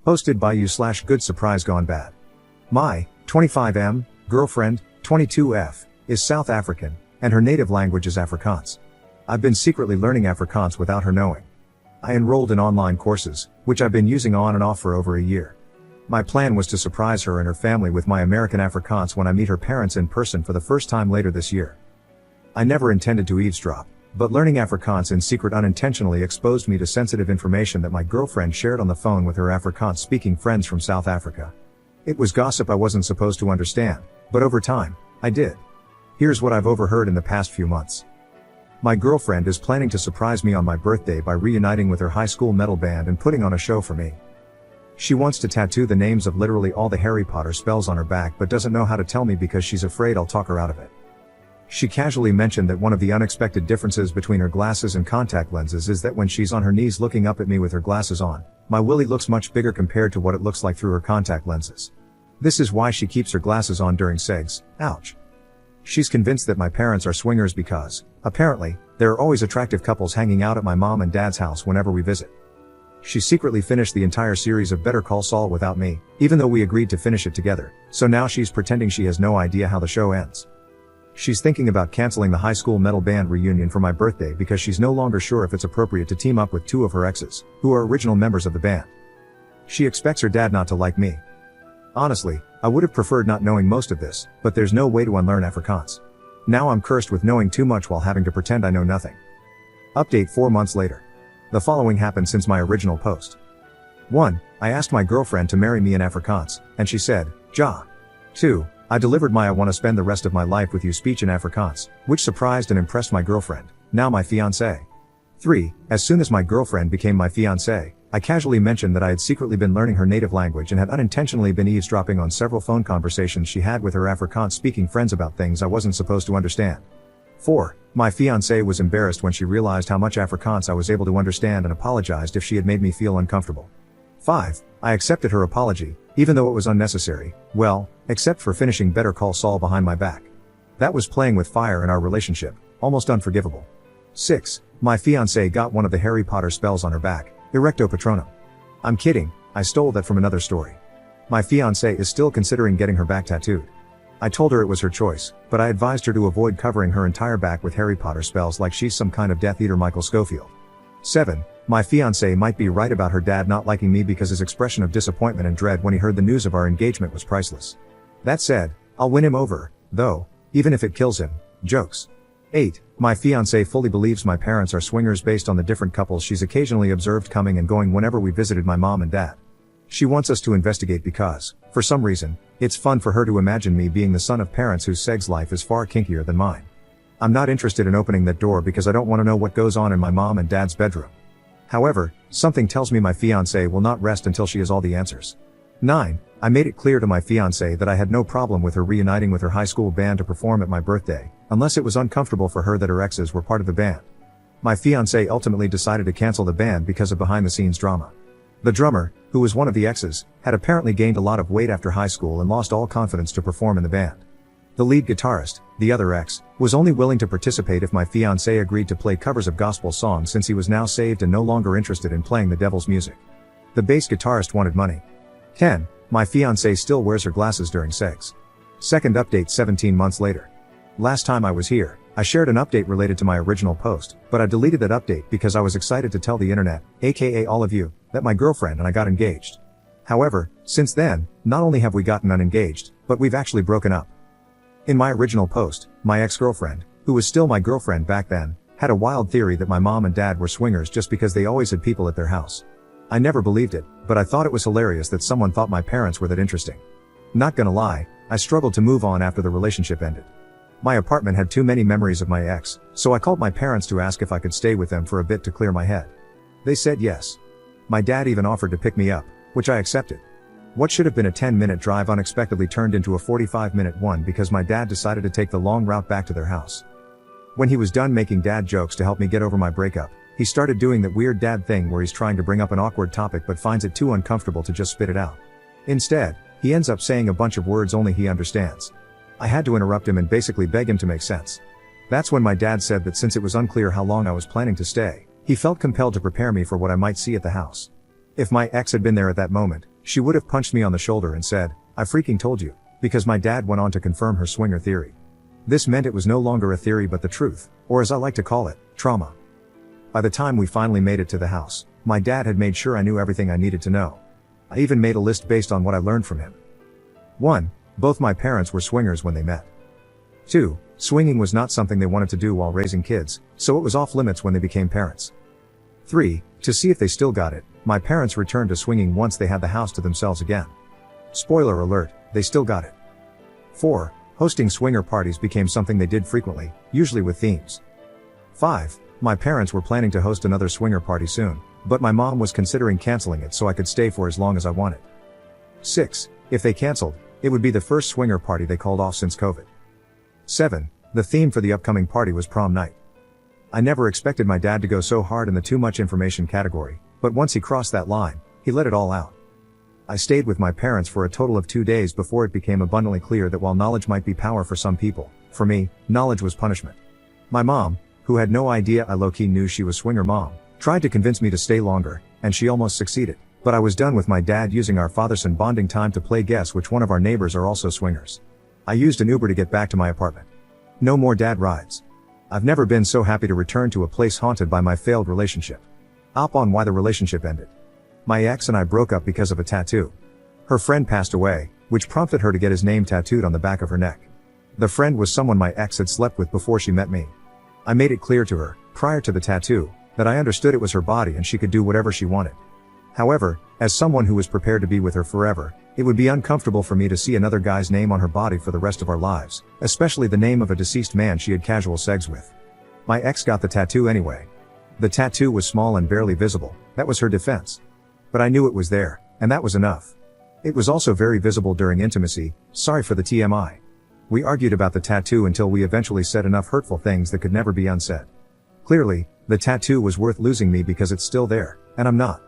Hosted by you/good surprise gone bad. My 25M girlfriend, 22F, is South African, and her native language is Afrikaans. I've been secretly learning Afrikaans without her knowing. I enrolled in online courses, which I've been using on and off for over a year. My plan was to surprise her and her family with my American Afrikaans when I meet her parents in person for the first time later this year. I never intended to eavesdrop, but learning Afrikaans in secret unintentionally exposed me to sensitive information that my girlfriend shared on the phone with her Afrikaans-speaking friends from South Africa. It was gossip I wasn't supposed to understand, but over time, I did. Here's what I've overheard in the past few months. My girlfriend is planning to surprise me on my birthday by reuniting with her high school metal band and putting on a show for me. She wants to tattoo the names of literally all the Harry Potter spells on her back but doesn't know how to tell me because she's afraid I'll talk her out of it. She casually mentioned that one of the unexpected differences between her glasses and contact lenses is that when she's on her knees looking up at me with her glasses on, my willy looks much bigger compared to what it looks like through her contact lenses. This is why she keeps her glasses on during segs. Ouch. She's convinced that my parents are swingers because, apparently, there are always attractive couples hanging out at my mom and dad's house whenever we visit. She secretly finished the entire series of Better Call Saul without me, even though we agreed to finish it together, so now she's pretending she has no idea how the show ends. She's thinking about canceling the high school metal band reunion for my birthday because she's no longer sure if it's appropriate to team up with two of her exes, who are original members of the band. She expects her dad not to like me. Honestly, I would have preferred not knowing most of this, but there's no way to unlearn Afrikaans. Now I'm cursed with knowing too much while having to pretend I know nothing. Update 4 months later. The following happened since my original post. 1. I asked my girlfriend to marry me in Afrikaans, and she said, ja. 2. I delivered my I want to spend the rest of my life with you speech in Afrikaans, which surprised and impressed my girlfriend, now my fiancé. 3. As soon as my girlfriend became my fiancé, I casually mentioned that I had secretly been learning her native language and had unintentionally been eavesdropping on several phone conversations she had with her Afrikaans-speaking friends about things I wasn't supposed to understand. 4. My fiancé was embarrassed when she realized how much Afrikaans I was able to understand and apologized if she had made me feel uncomfortable. 5. I accepted her apology, even though it was unnecessary, well, except for finishing Better Call Saul behind my back. That was playing with fire in our relationship, almost unforgivable. 6. My fiancé got one of the Harry Potter spells on her back, Erecto Patronum. I'm kidding, I stole that from another story. My fiancé is still considering getting her back tattooed. I told her it was her choice, but I advised her to avoid covering her entire back with Harry Potter spells like she's some kind of Death Eater Michael Scofield. 7. My fiancé might be right about her dad not liking me because his expression of disappointment and dread when he heard the news of our engagement was priceless. That said, I'll win him over, though, even if it kills him. Jokes. 8. My fiancé fully believes my parents are swingers based on the different couples she's occasionally observed coming and going whenever we visited my mom and dad. She wants us to investigate because, for some reason, it's fun for her to imagine me being the son of parents whose sex life is far kinkier than mine. I'm not interested in opening that door because I don't want to know what goes on in my mom and dad's bedroom. However, something tells me my fiancé will not rest until she has all the answers. 9. I made it clear to my fiancé that I had no problem with her reuniting with her high school band to perform at my birthday, unless it was uncomfortable for her that her exes were part of the band. My fiancé ultimately decided to cancel the band because of behind-the-scenes drama. The drummer, who was one of the exes, had apparently gained a lot of weight after high school and lost all confidence to perform in the band. The lead guitarist, the other ex, was only willing to participate if my fiancé agreed to play covers of gospel songs since he was now saved and no longer interested in playing the devil's music. The bass guitarist wanted money. 10. My fiancé still wears her glasses during sex. Second update 17 months later. Last time I was here, I shared an update related to my original post, but I deleted that update because I was excited to tell the internet, aka all of you, that my girlfriend and I got engaged. However, since then, not only have we gotten unengaged, but we've actually broken up. In my original post, my ex-girlfriend, who was still my girlfriend back then, had a wild theory that my mom and dad were swingers just because they always had people at their house. I never believed it, but I thought it was hilarious that someone thought my parents were that interesting. Not gonna lie, I struggled to move on after the relationship ended. My apartment had too many memories of my ex, so I called my parents to ask if I could stay with them for a bit to clear my head. They said yes. My dad even offered to pick me up, which I accepted. What should have been a 10-minute drive unexpectedly turned into a 45-minute one because my dad decided to take the long route back to their house. When he was done making dad jokes to help me get over my breakup, he started doing that weird dad thing where he's trying to bring up an awkward topic but finds it too uncomfortable to just spit it out. Instead, he ends up saying a bunch of words only he understands. I had to interrupt him and basically beg him to make sense. That's when my dad said that since it was unclear how long I was planning to stay, he felt compelled to prepare me for what I might see at the house. If my ex had been there at that moment, She would have punched me on the shoulder and said, "I freaking told you," because my dad went on to confirm her swinger theory. This meant it was no longer a theory but the truth, or as I like to call it, trauma. By the time we finally made it to the house, my dad had made sure I knew everything I needed to know. I even made a list based on what I learned from him. 1. Both my parents were swingers when they met. 2. Swinging was not something they wanted to do while raising kids, so it was off limits when they became parents. 3. To see if they still got it, my parents returned to swinging once they had the house to themselves again. Spoiler alert, they still got it. 4. Hosting swinger parties became something they did frequently, usually with themes. 5. My parents were planning to host another swinger party soon, but my mom was considering canceling it so I could stay for as long as I wanted. 6. If they canceled, it would be the first swinger party they called off since COVID. 7. The theme for the upcoming party was prom night. I never expected my dad to go so hard in the too much information category, but once he crossed that line, he let it all out. I stayed with my parents for a total of 2 days before it became abundantly clear that while knowledge might be power for some people, for me, knowledge was punishment. My mom, who had no idea I low-key knew she was swinger mom, tried to convince me to stay longer, and she almost succeeded, but I was done with my dad using our father-son bonding time to play guess which one of our neighbors are also swingers. I used an Uber to get back to my apartment. No more dad rides. I've never been so happy to return to a place haunted by my failed relationship. Up on why the relationship ended. My ex and I broke up because of a tattoo. Her friend passed away, which prompted her to get his name tattooed on the back of her neck. The friend was someone my ex had slept with before she met me. I made it clear to her, prior to the tattoo, that I understood it was her body and she could do whatever she wanted. However, as someone who was prepared to be with her forever, it would be uncomfortable for me to see another guy's name on her body for the rest of our lives, especially the name of a deceased man she had casual sex with. My ex got the tattoo anyway. The tattoo was small and barely visible, that was her defense. But I knew it was there, and that was enough. It was also very visible during intimacy, sorry for the TMI. We argued about the tattoo until we eventually said enough hurtful things that could never be unsaid. Clearly, the tattoo was worth losing me because it's still there, and I'm not.